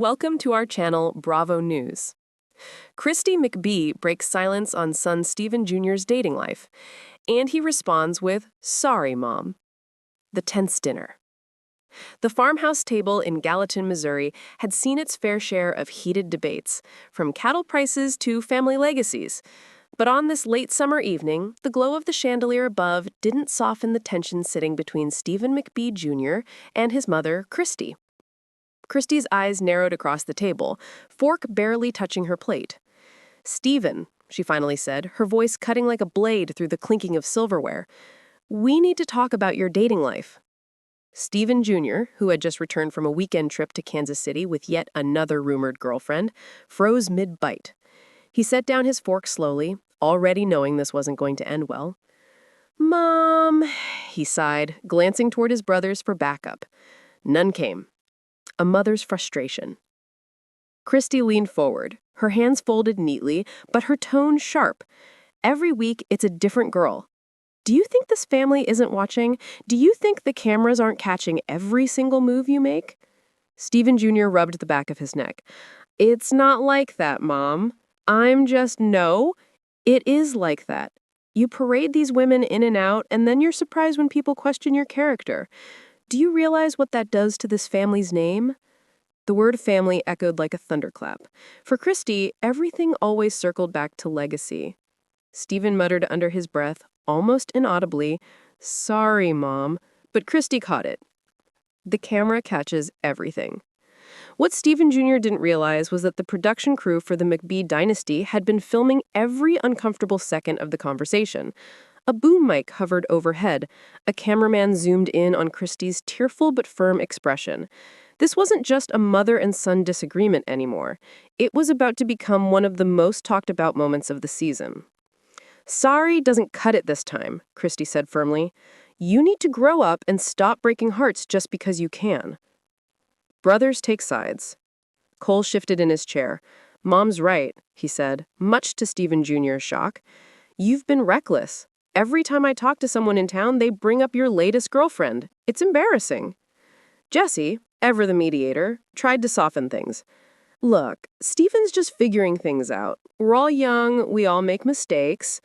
Welcome to our channel, Bravo News. Kristi McBee breaks silence on son Stephen Jr.'s dating life, and he responds with, "Sorry, Mom." The tense dinner. The farmhouse table in Gallatin, Missouri had seen its fair share of heated debates, from cattle prices to family legacies. But on this late summer evening, the glow of the chandelier above didn't soften the tension sitting between Stephen McBee Jr. and his mother, Kristi. Kristi's eyes narrowed across the table, fork barely touching her plate. "Stephen," she finally said, her voice cutting like a blade through the clinking of silverware, "we need to talk about your dating life." Stephen Jr., who had just returned from a weekend trip to Kansas City with yet another rumored girlfriend, froze mid-bite. He set down his fork slowly, already knowing this wasn't going to end well. "Mom," he sighed, glancing toward his brothers for backup. None came. A mother's frustration. Kristi leaned forward, her hands folded neatly, but her tone sharp. "Every week, it's a different girl. Do you think this family isn't watching? Do you think the cameras aren't catching every single move you make?" Stephen Jr. rubbed the back of his neck. "It's not like that, Mom. No, it is like that. You parade these women in and out, and then you're surprised when people question your character. Do you realize what that does to this family's name?" The word family echoed like a thunderclap. For Kristi, everything always circled back to legacy. Stephen muttered under his breath, almost inaudibly, "Sorry, Mom," but Kristi caught it. The camera catches everything. What Stephen Jr. didn't realize was that the production crew for the McBee dynasty had been filming every uncomfortable second of the conversation. A boom mic hovered overhead. A cameraman zoomed in on Kristi's tearful but firm expression. This wasn't just a mother and son disagreement anymore. It was about to become one of the most talked about moments of the season. "Sorry doesn't cut it this time," Kristi said firmly. "You need to grow up and stop breaking hearts just because you can." Brothers take sides. Cole shifted in his chair. "Mom's right," he said, much to Stephen Jr.'s shock. "You've been reckless. Every time I talk to someone in town, they bring up your latest girlfriend. It's embarrassing." Jesse, ever the mediator, tried to soften things. "Look, Stephen's just figuring things out. We're all young, we all make mistakes."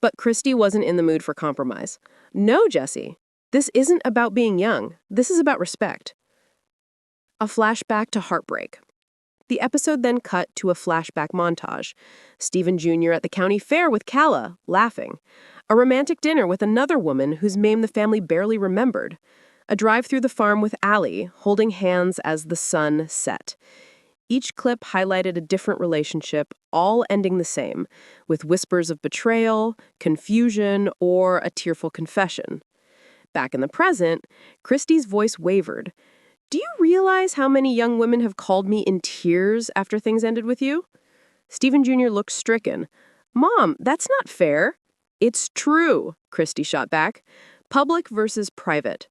But Kristi wasn't in the mood for compromise. "No, Jesse, this isn't about being young. This is about respect." A flashback to heartbreak. The episode then cut to a flashback montage. Stephen Jr. at the county fair with Calla, laughing. A romantic dinner with another woman whose name the family barely remembered. A drive through the farm with Allie, holding hands as the sun set. Each clip highlighted a different relationship, all ending the same, with whispers of betrayal, confusion, or a tearful confession. Back in the present, Kristi's voice wavered. "Do you realize how many young women have called me in tears after things ended with you?" Stephen Jr. looked stricken. "Mom, that's not fair." "It's true," Kristi shot back. Public versus private.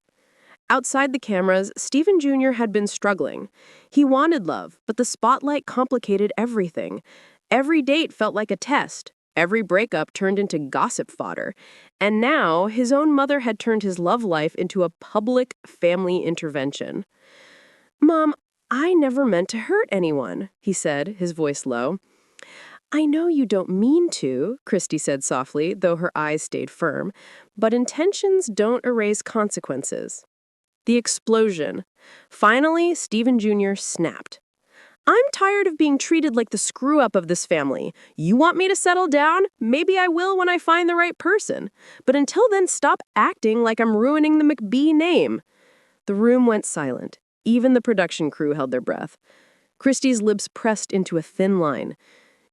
Outside the cameras, Stephen Jr. had been struggling. He wanted love, but the spotlight complicated everything. Every date felt like a test. Every breakup turned into gossip fodder. And now, his own mother had turned his love life into a public family intervention. "Mom, I never meant to hurt anyone," he said, his voice low. "I know you don't mean to," Kristi said softly, though her eyes stayed firm, "but intentions don't erase consequences." The explosion. Finally, Stephen Jr. snapped. "I'm tired of being treated like the screw-up of this family. You want me to settle down? Maybe I will when I find the right person. But until then, stop acting like I'm ruining the McBee name." The room went silent. Even the production crew held their breath. Kristi's lips pressed into a thin line.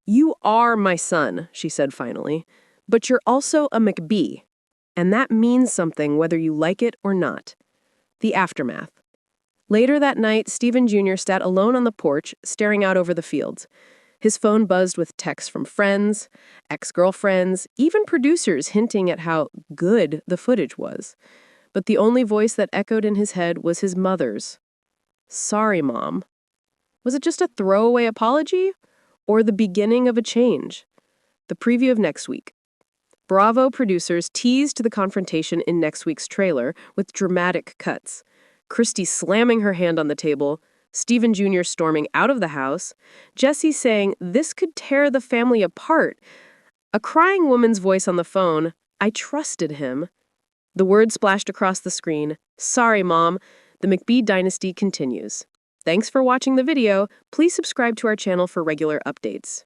"You are my son," she said finally, "but you're also a McBee. And that means something whether you like it or not." The aftermath. Later that night, Stephen Jr. sat alone on the porch, staring out over the fields. His phone buzzed with texts from friends, ex-girlfriends, even producers hinting at how good the footage was. But the only voice that echoed in his head was his mother's. "Sorry, Mom." Was it just a throwaway apology? Or the beginning of a change? The preview of next week. Bravo producers teased the confrontation in next week's trailer with dramatic cuts. Kristi slamming her hand on the table. Stephen Jr. storming out of the house, Jesse saying this could tear the family apart, a crying woman's voice on the phone, I trusted him. The word splashed across the screen, sorry mom, the McBee dynasty continues. Thanks for watching the video. Please subscribe to our channel for regular updates.